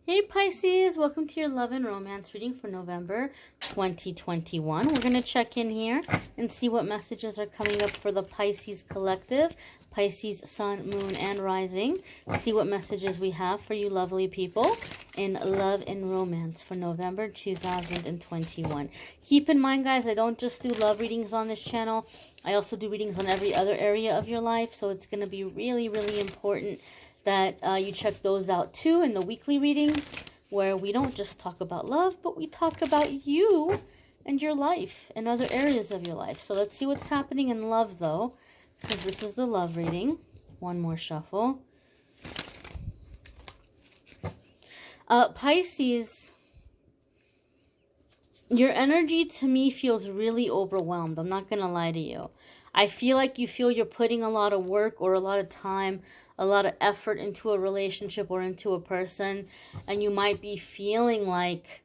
Hey Pisces, welcome to your love and romance reading for November 2021. We're going to check in here and see what messages are coming up for the Pisces collective, Pisces sun, moon, and rising. See what messages we have for you lovely people in love and romance for November 2021. Keep in mind, guys, I don't just do love readings on this channel. I also do readings on every other area of your life, so it's going to be really, really important that you check those out too in the weekly readings, where we don't just talk about love, but we talk about you and your life and other areas of your life. So let's see what's happening in love, though, because this is the love reading. One more shuffle. Pisces, your energy to me feels really overwhelmed. I'm not going to lie to you. I feel like you feel you're putting a lot of work or a lot of time, a lot of effort into a relationship or into a person, and you might be feeling like,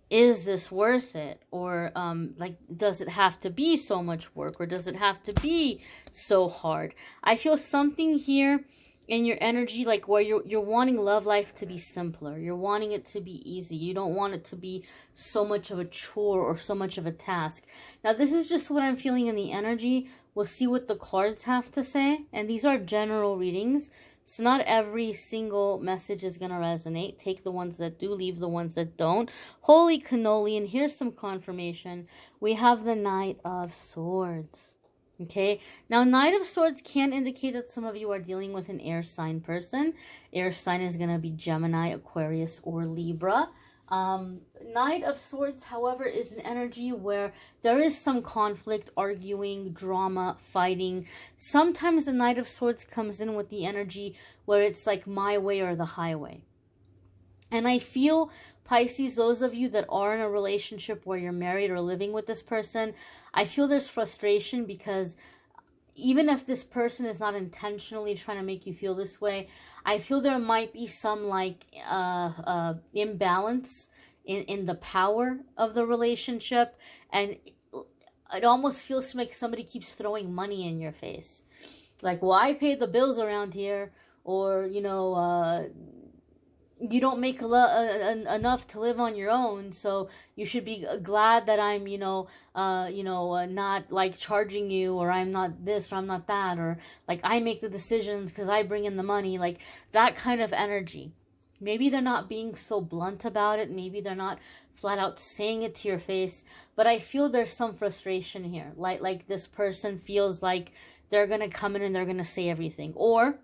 is this worth it? Or like, does it have to be so much work, or does it have to be so hard? I feel something here in your energy, like where you're wanting love life to be simpler. You're wanting it to be easy. You don't want it to be so much of a chore or so much of a task. Now, this is just what I'm feeling in the energy. We'll see what the cards have to say. And these are general readings, so not every single message is going to resonate. Take the ones that do, leave the ones that don't. Holy cannoli, and here's some confirmation. We have the Knight of Swords. Okay, now Knight of Swords can indicate that some of you are dealing with an air sign person. Air sign is going to be Gemini, Aquarius, or Libra. Knight of Swords, however, is an energy where there is some conflict, arguing, drama, fighting. Sometimes the Knight of Swords comes in with the energy where it's like my way or the highway. And I feel, Pisces, those of you that are in a relationship where you're married or living with this person, I feel there's frustration because even if this person is not intentionally trying to make you feel this way, I feel there might be some like imbalance in the power of the relationship. And it almost feels like somebody keeps throwing money in your face. Like, well, I pay the bills around here, or, you know, you don't make enough to live on your own, so you should be glad that I'm, not like charging you, or I'm not this, or I'm not that, or like I make the decisions because I bring in the money, like that kind of energy. Maybe they're not being so blunt about it. Maybe they're not flat out saying it to your face, but I feel there's some frustration here. Like this person feels like they're going to come in and they're going to say everything. Or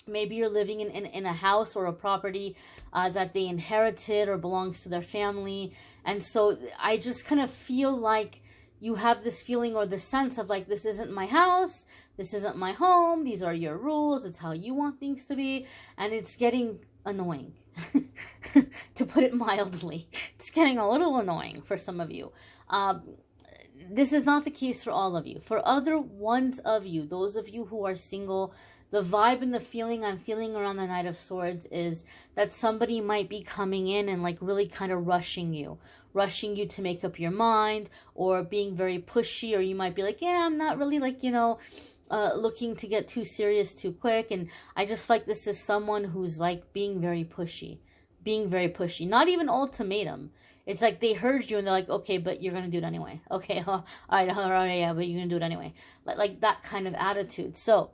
maybe you're living in a house or a property that they inherited or belongs to their family. And so I just kind of feel like you have this feeling or this sense of like, this isn't my house, this isn't my home, these are your rules, it's how you want things to be. And it's getting annoying, to put it mildly. It's getting a little annoying for some of you. This is not the case for all of you. For other ones of you, those of you who are single, the vibe and the feeling I'm feeling around the Knight of Swords is that somebody might be coming in and like really kind of rushing you to make up your mind, or being very pushy, or you might be like, yeah, I'm not really like, looking to get too serious too quick. And I just like this is someone who's like being very pushy, not even ultimatum. It's like they heard you and they're like, okay, but you're going to do it anyway. Okay, all right, yeah, but you're going to do it anyway. Like that kind of attitude. So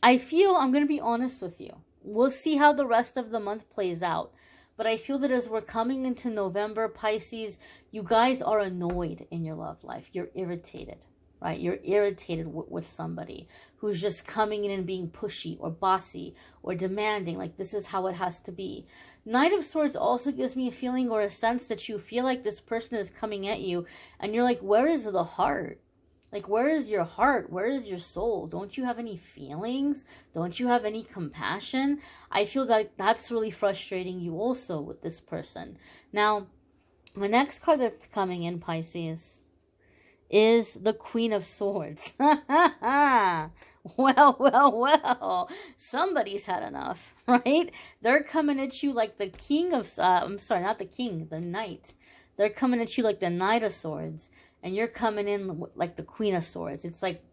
I feel, I'm going to be honest with you, we'll see how the rest of the month plays out. But I feel that as we're coming into November, Pisces, you guys are annoyed in your love life. You're irritated, right? You're irritated with somebody who's just coming in and being pushy or bossy or demanding. Like, this is how it has to be. Knight of Swords also gives me a feeling or a sense that you feel like this person is coming at you and you're like, where is the heart? Like, where is your heart? Where is your soul? Don't you have any feelings? Don't you have any compassion? I feel like that's really frustrating you also with this person. Now, the next card that's coming in, Pisces, is the Queen of Swords. Well. Somebody's had enough, right? They're coming at you like the King of... I'm sorry, not the King, the Knight. They're coming at you like the Knight of Swords. And you're coming in like the Queen of Swords. It's like,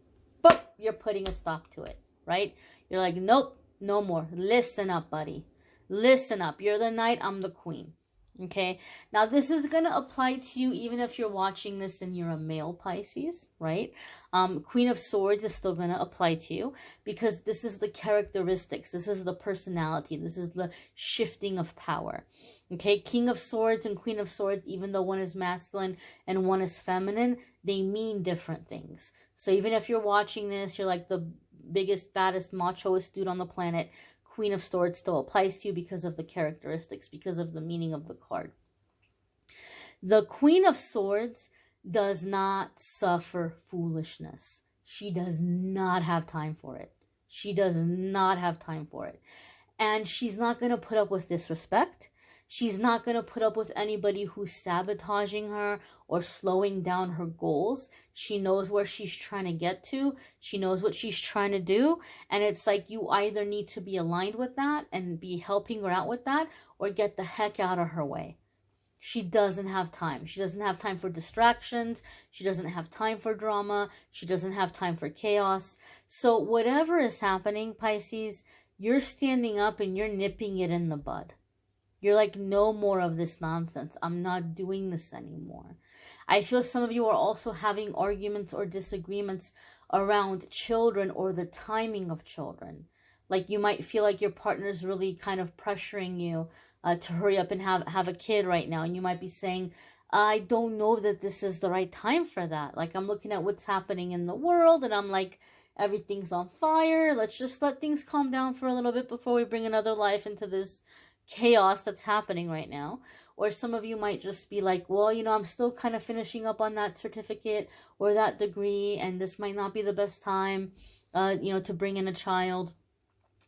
boop, you're putting a stop to it, right? You're like, nope, no more. Listen up, buddy. Listen up. You're the knight, I'm the queen. Okay, now this is going to apply to you even if you're watching this and you're a male Pisces, right? Queen of Swords is still going to apply to you because this is the characteristics, this is the personality, this is the shifting of power. Okay, King of Swords and Queen of Swords, even though one is masculine and one is feminine, they mean different things. So even if you're watching this, you're like the biggest, baddest, machoest dude on the planet, Queen of Swords still applies to you because of the characteristics, because of the meaning of the card. The Queen of Swords does not suffer foolishness. She does not have time for it. She does not have time for it. And she's not going to put up with disrespect. She's not going to put up with anybody who's sabotaging her or slowing down her goals. She knows where she's trying to get to. She knows what she's trying to do. And it's like you either need to be aligned with that and be helping her out with that or get the heck out of her way. She doesn't have time. She doesn't have time for distractions. She doesn't have time for drama. She doesn't have time for chaos. So whatever is happening, Pisces, you're standing up and you're nipping it in the bud. You're like, no more of this nonsense. I'm not doing this anymore. I feel some of you are also having arguments or disagreements around children or the timing of children. Like you might feel like your partner's really kind of pressuring you to hurry up and have a kid right now. And you might be saying, I don't know that this is the right time for that. Like I'm looking at what's happening in the world and I'm like, everything's on fire. Let's just let things calm down for a little bit before we bring another life into this chaos that's happening right now. Or some of you might just be like, well, you know, I'm still kind of finishing up on that certificate or that degree, and this might not be the best time, you know, to bring in a child.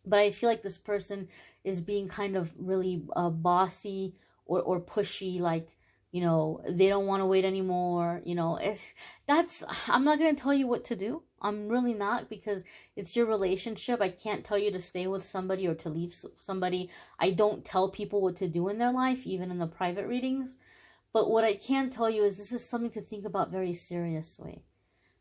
But I feel like this person is being kind of really bossy or pushy, like, you know, they don't want to wait anymore. You know, I'm not going to tell you what to do. I'm really not, because it's your relationship. I can't tell you to stay with somebody or to leave somebody. I don't tell people what to do in their life, even in the private readings. But what I can tell you is this is something to think about very seriously.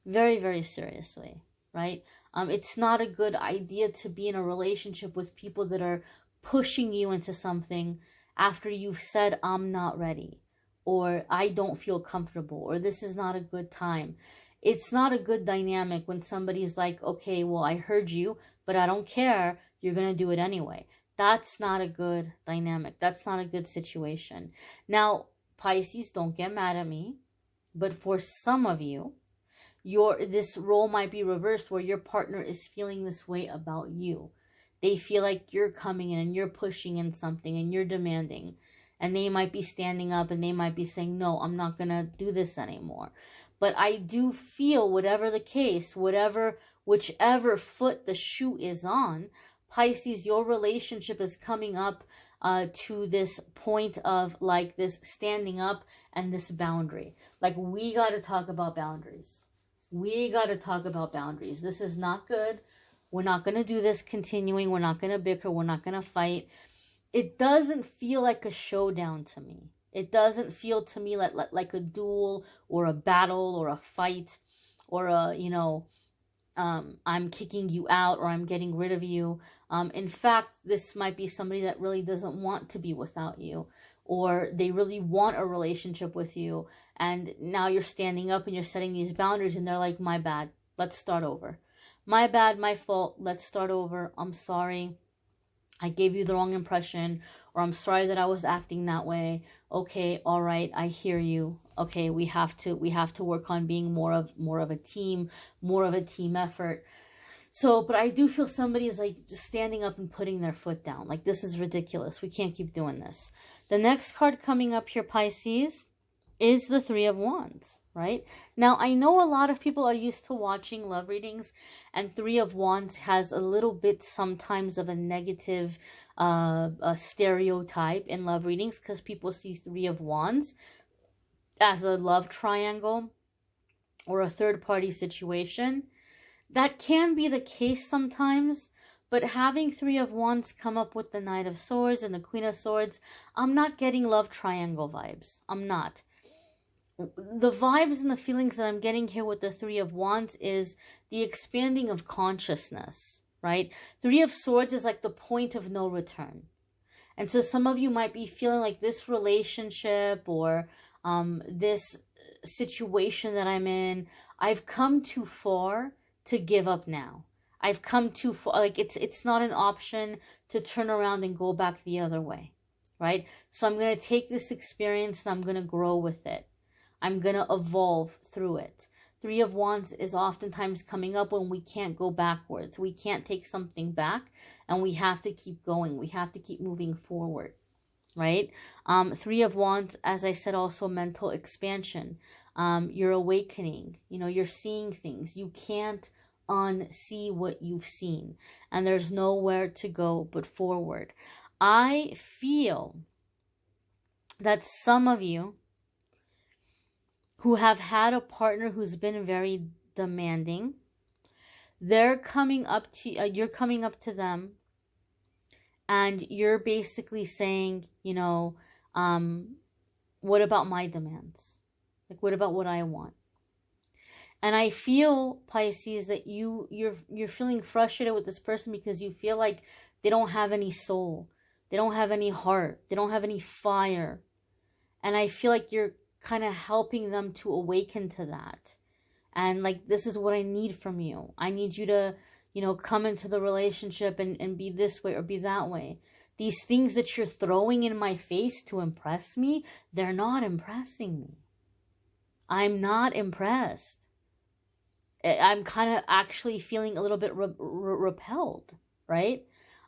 Very, very seriously, right? It's not a good idea to be in a relationship with people that are pushing you into something after you've said, I'm not ready, or I don't feel comfortable, or this is not a good time. It's not a good dynamic when somebody's like, okay, well, I heard you, but I don't care. You're going to do it anyway. That's not a good dynamic. That's not a good situation. Now, Pisces, don't get mad at me, but for some of you, this role might be reversed where your partner is feeling this way about you. They feel like you're coming in and you're pushing in something and you're demanding. And they might be standing up and they might be saying, no, I'm not going to do this anymore. But I do feel, whatever the case, whichever foot the shoe is on, Pisces, your relationship is coming up to this point of like this standing up and this boundary. Like, we got to talk about boundaries. We got to talk about boundaries. This is not good. We're not going to do this continuing. We're not going to bicker. We're not going to fight. It doesn't feel like a showdown to me. It doesn't feel to me like a duel or a battle or a fight or a, you know, I'm kicking you out or I'm getting rid of you. In fact, this might be somebody that really doesn't want to be without you, or they really want a relationship with you. And now you're standing up and you're setting these boundaries and they're like, my bad, let's start over. My bad, my fault, let's start over. I'm sorry. I gave you the wrong impression, or I'm sorry that I was acting that way. Okay, all right, I hear you. Okay, we have to work on being more of a team effort. So, but I do feel somebody's like just standing up and putting their foot down. Like, this is ridiculous. We can't keep doing this. The next card coming up here, Pisces, is the Three of Wands, right? Now, I know a lot of people are used to watching love readings, and Three of Wands has a little bit sometimes of a negative a stereotype in love readings, because people see Three of Wands as a love triangle or a third-party situation. That can be the case sometimes, but having Three of Wands come up with the Knight of Swords and the Queen of Swords, I'm not getting love triangle vibes. I'm not. The vibes and the feelings that I'm getting here with the Three of Wands is the expanding of consciousness, right? Three of Swords is like the point of no return. And so some of you might be feeling like this relationship or this situation that I'm in, I've come too far to give up now. I've come too far. Like it's not an option to turn around and go back the other way, right? So I'm going to take this experience and I'm going to grow with it. I'm going to evolve through it. Three of Wands is oftentimes coming up when we can't go backwards. We can't take something back, and we have to keep going. We have to keep moving forward, right? Three of Wands, as I said, also mental expansion. You're awakening. You know, you're seeing things. You can't unsee what you've seen, and there's nowhere to go but forward. I feel that some of you who have had a partner who's been very demanding, they're coming up to you're coming up to them, and you're basically saying, you know, what about my demands? Like, what about what I want? And I feel, Pisces, that you're feeling frustrated with this person because you feel like they don't have any soul, they don't have any heart, they don't have any fire, and I feel like you're kind of helping them to awaken to that. And like, this is what I need from you. I need you to, you know, come into the relationship and be this way or be that way. These things that you're throwing in my face to impress me, they're not impressing me. I'm not impressed. I'm kind of actually feeling a little bit repelled, right?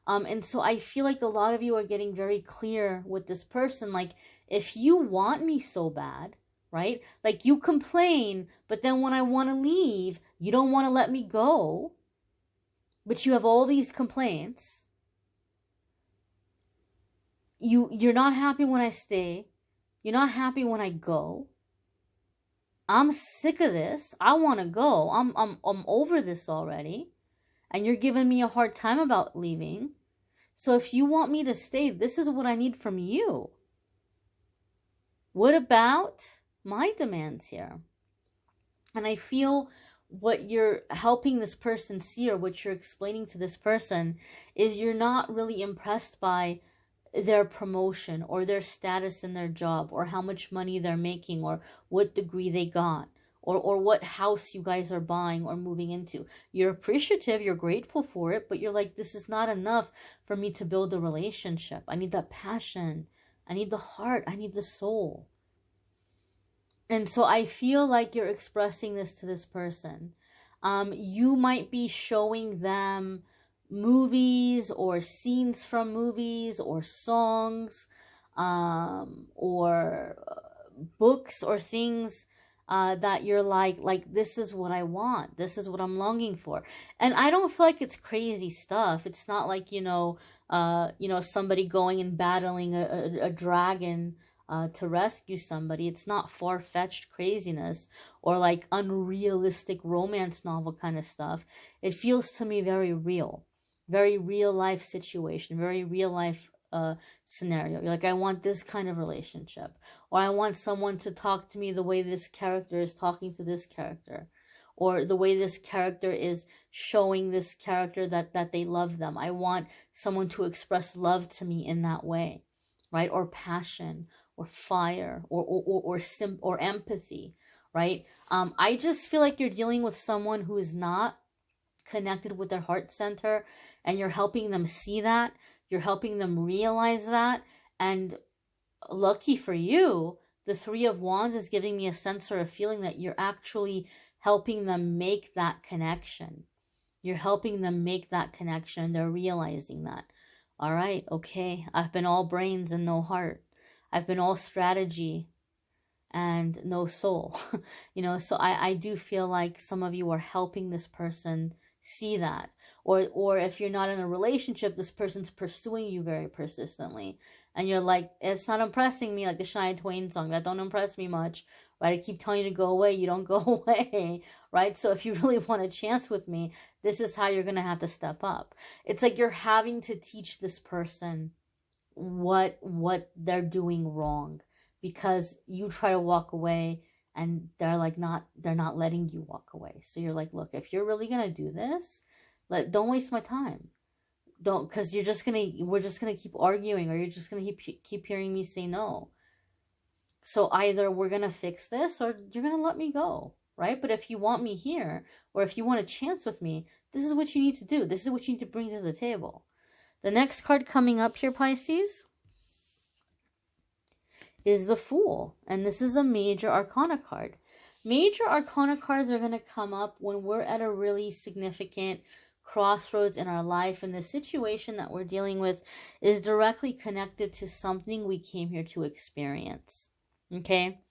And so I feel like a lot of you are getting very clear with this person. Like, if you want me so bad, right? Like, you complain, but then when I want to leave, you don't want to let me go. But you have all these complaints. You're not happy when I stay. You're not happy when I go. I'm sick of this. I want to go. I'm over this already. And you're giving me a hard time about leaving. So if you want me to stay, this is what I need from you. What about my demands here? And I feel what you're helping this person see, or what you're explaining to this person, is you're not really impressed by their promotion or their status in their job, or how much money they're making, or what degree they got, or what house you guys are buying or moving into. You're appreciative, you're grateful for it, but you're like, this is not enough for me to build a relationship. I need that passion. I need the heart. I need the soul. And so I feel like you're expressing this to this person. You might be showing them movies or scenes from movies or songs, or books or things that you're like, this is what I want. This is what I'm longing for. And I don't feel like it's crazy stuff. It's not like, somebody going and battling a dragon to rescue somebody. It's not far-fetched craziness or like unrealistic romance novel kind of stuff. It feels to me very real life situation, very real life scenario. You're like, I want this kind of relationship, or I want someone to talk to me the way this character is talking to this character, or the way this character is showing this character that they love them. I want someone to express love to me in that way, right? Or passion, or fire, or empathy, right? I just feel like you're dealing with someone who is not connected with their heart center, and you're helping them see that. You're helping them realize that. And lucky for you, the Three of Wands is giving me a sense or a feeling that you're actually helping them make that connection. You're helping them make that connection. They're realizing that. All right, okay, I've been all brains and no heart. I've been all strategy and no soul. So I do feel like some of you are helping this person see that. Or if you're not in a relationship, this person's pursuing you very persistently, and you're like, it's not impressing me, like the Shania Twain song, that don't impress me much, right? I keep telling you to go away, you don't go away, right? So if you really want a chance with me, this is how you're gonna have to step up. It's like you're having to teach this person what they're doing wrong, because you try to walk away and they're not letting you walk away. So you're like, look, if you're really gonna do this, don't waste my time. Don't, because we're just gonna keep arguing, or you're just gonna keep hearing me say no. So either we're gonna fix this, or you're gonna let me go, right? But if you want me here, or if you want a chance with me, this is what you need to do. This is what you need to bring to the table. The next card coming up here, Pisces, is the Fool. And this is a major arcana card. Major arcana cards are going to come up when we're at a really significant crossroads in our life, and the situation that we're dealing with is directly connected to something we came here to experience. Okay?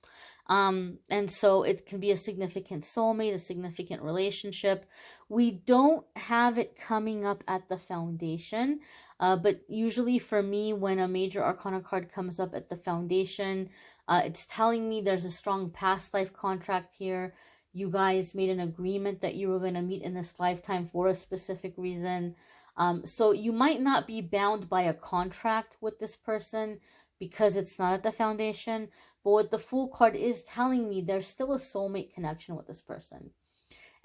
And so it can be a significant soulmate, a significant relationship. We don't have it coming up at the foundation, but usually for me, when a major arcana card comes up at the foundation, it's telling me there's a strong past life contract here. You guys made an agreement that you were going to meet in this lifetime for a specific reason. So you might not be bound by a contract with this person because it's not at the foundation. But what the Fool card is telling me, there's still a soulmate connection with this person.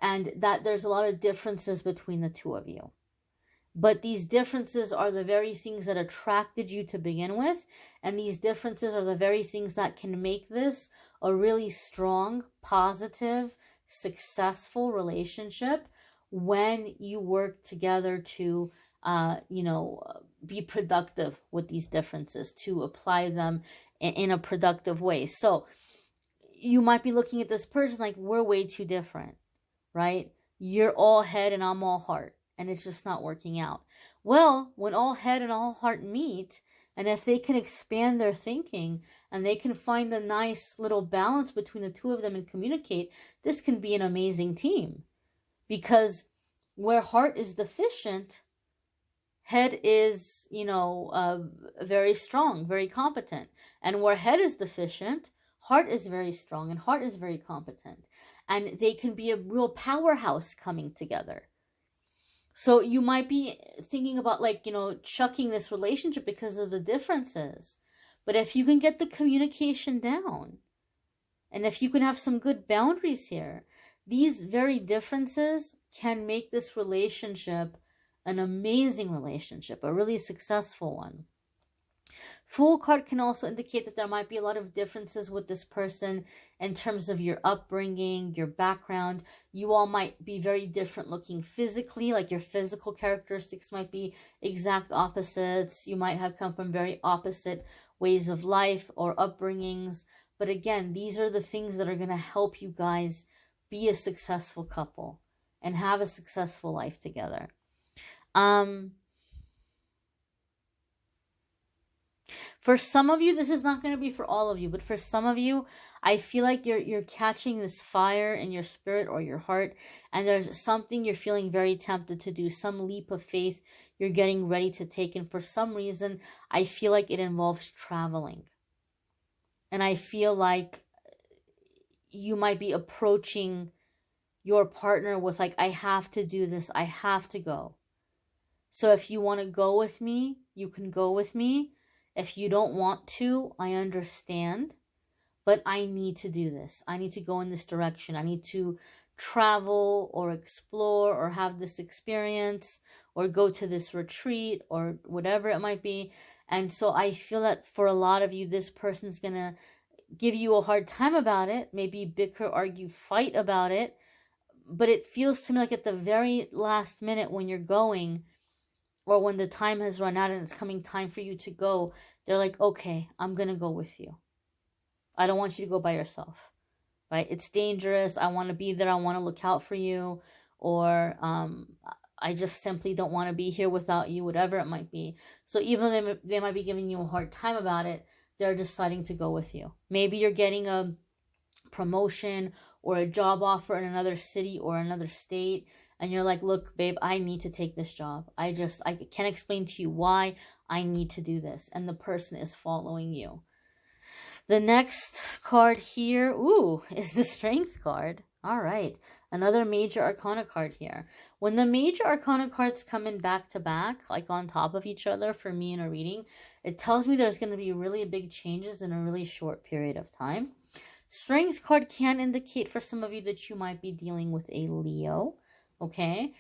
And that there's a lot of differences between the two of you. But these differences are the very things that attracted you to begin with. And these differences are the very things that can make this a really strong, positive, successful relationship when you work together to, be productive with these differences, to apply them in a productive way. So you might be looking at this person like, we're way too different, right? You're all head and I'm all heart, and it's just not working out. Well, when all head and all heart meet, and if they can expand their thinking and they can find a nice little balance between the two of them and communicate, this can be an amazing team. Because where heart is deficient, head is, very strong, very competent. And where head is deficient, heart is very strong and heart is very competent. And they can be a real powerhouse coming together. So you might be thinking about chucking this relationship because of the differences. But if you can get the communication down, and if you can have some good boundaries here, these very differences can make this relationship an amazing relationship, a really successful one. Fool card can also indicate that there might be a lot of differences with this person in terms of your upbringing, your background. You all might be very different looking physically, like your physical characteristics might be exact opposites. You might have come from very opposite ways of life or upbringings. But again, these are the things that are going to help you guys be a successful couple and have a successful life together. For some of you, this is not going to be for all of you, but for some of you, I feel like you're catching this fire in your spirit or your heart, and there's something you're feeling very tempted to do, some leap of faith you're getting ready to take, and for some reason, I feel like it involves traveling. And I feel like you might be approaching your partner with I have to do this, I have to go. So if you want to go with me, you can go with me. If you don't want to, I understand. But I need to do this. I need to go in this direction. I need to travel or explore or have this experience or go to this retreat or whatever it might be. And so I feel that for a lot of you, this person's going to give you a hard time about it. Maybe bicker, argue, fight about it. But it feels to me like at the very last minute when you're going, or when the time has run out and it's coming time for you to go, they're like, okay, I'm going to go with you. I don't want you to go by yourself, right? It's dangerous. I want to be there. I want to look out for you. Or I just simply don't want to be here without you, whatever it might be. So even though they might be giving you a hard time about it, they're deciding to go with you. Maybe you're getting a promotion or a job offer in another city or another state, and you're like, look, babe, I need to take this job. I can't explain to you why. I need to do this. And the person is following you. The next card here, is the Strength card. All right. Another major arcana card here. When the major arcana cards come in back to back, like on top of each other for me in a reading, it tells me there's going to be really big changes in a really short period of time. Strength card can indicate for some of you that you might be dealing with a Leo. Okay,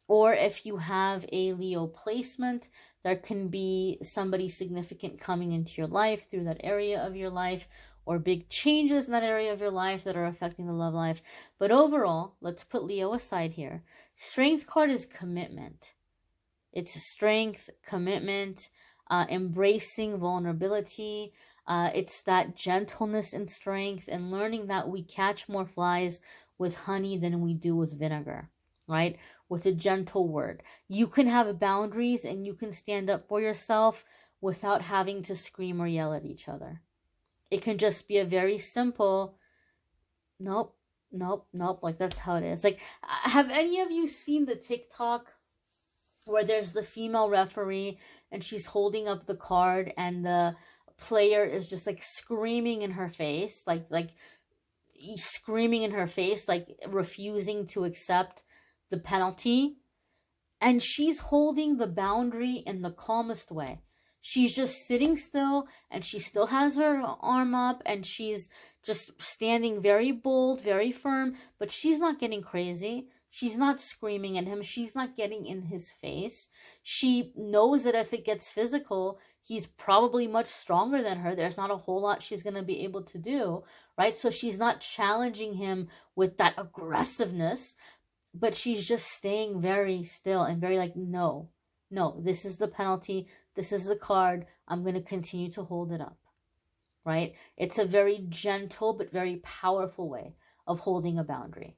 Or if you have a Leo placement, there can be somebody significant coming into your life through that area of your life, or big changes in that area of your life that are affecting the love life. But overall, let's put Leo aside here. Strength card is commitment. It's strength, commitment, embracing vulnerability. It's that gentleness and strength, and learning that we catch more flies with honey than we do with vinegar, right? With a gentle word. You can have boundaries and you can stand up for yourself without having to scream or yell at each other. It can just be a very simple, nope, nope, nope. Like, that's how it is. Like, have any of you seen the TikTok where there's the female referee and she's holding up the card and the player is just like screaming in her face, like screaming in her face, like refusing to accept the penalty, and she's holding the boundary in the calmest way. She's just sitting still, and she still has her arm up, and she's just standing very bold, very firm, but she's not getting crazy. She's not screaming at him. She's not getting in his face. She knows that if it gets physical, he's probably much stronger than her. There's not a whole lot she's going to be able to do, right? So she's not challenging him with that aggressiveness, but she's just staying very still and very like, no, this is the penalty. This is the card. I'm going to continue to hold it up, right? It's a very gentle but very powerful way of holding a boundary.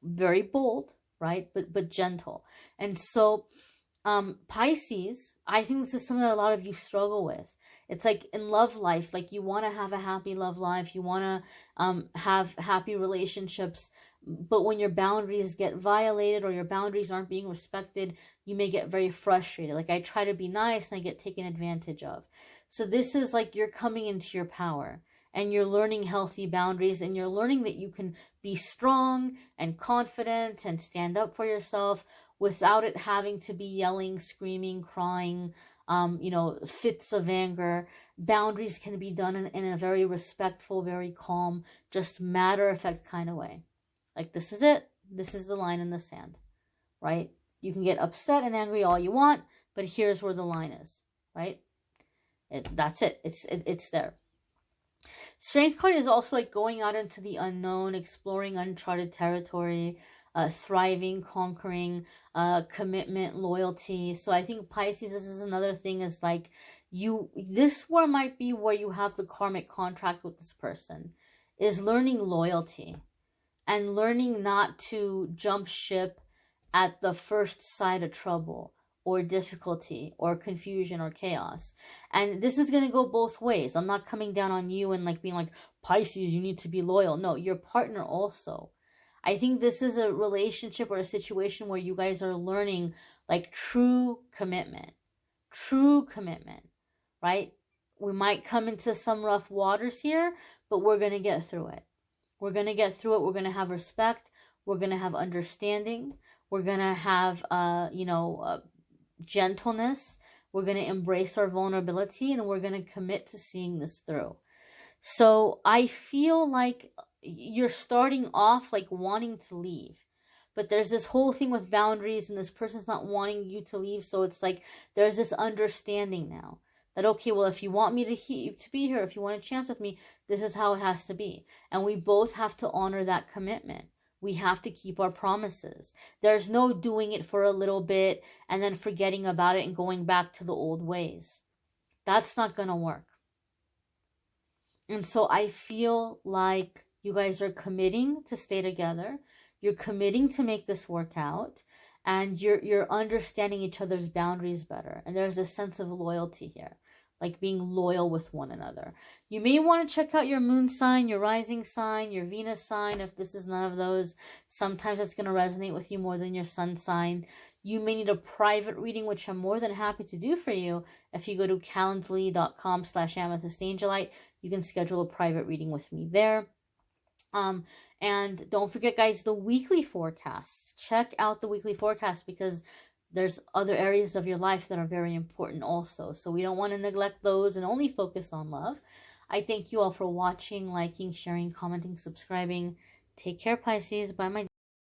Very bold, right? But gentle. And so Pisces, I think this is something that a lot of you struggle with. It's like in love life, like you want to have a happy love life, you want to have happy relationships, but when your boundaries get violated or your boundaries aren't being respected, you may get very frustrated. Like, I try to be nice and I get taken advantage of. So this is like you're coming into your power and you're learning healthy boundaries, and you're learning that you can be strong and confident and stand up for yourself without it having to be yelling, screaming, crying, fits of anger. Boundaries can be done in a very respectful, very calm, just matter-of-fact kind of way. Like, this is it. This is the line in the sand, right? You can get upset and angry all you want, but here's where the line is, right? That's it. It's there. Strength card is also like going out into the unknown, exploring uncharted territory, thriving, conquering, commitment, loyalty. So I think Pisces, this is another thing, is like this where might be where you have the karmic contract with this person, is learning loyalty and learning not to jump ship at the first sign of trouble or difficulty or confusion or chaos. And this is going to go both ways. I'm not coming down on you and like being like, Pisces, you need to be loyal. No, your partner also. I think this is a relationship or a situation where you guys are learning like true commitment, right? We might come into some rough waters here, but we're going to get through it. We're going to get through it. We're going to have respect. We're going to have understanding. We're going to have, gentleness. We're going to embrace our vulnerability, and we're going to commit to seeing this through. So I feel like you're starting off like wanting to leave, but there's this whole thing with boundaries, and this person's not wanting you to leave. So it's like there's this understanding now that, okay, well, if you want me to be here, if you want a chance with me, this is how it has to be. And we both have to honor that commitment. We have to keep our promises. There's no doing it for a little bit and then forgetting about it and going back to the old ways. That's not going to work. And so I feel like you guys are committing to stay together. You're committing to make this work out. And you're understanding each other's boundaries better. And there's a sense of loyalty here. Like being loyal with one another. You may want to check out your moon sign, your rising sign, your Venus sign. If this is none of those, sometimes it's going to resonate with you more than your sun sign. You may need a private reading, which I'm more than happy to do for you. If you go to calendly.com/amethystangelite, you can schedule a private reading with me there. And don't forget, guys, the weekly forecasts. Check out the weekly forecast, because there's other areas of your life that are very important also. So we don't want to neglect those and only focus on love. I thank you all for watching, liking, sharing, commenting, subscribing. Take care, Pisces. Bye, my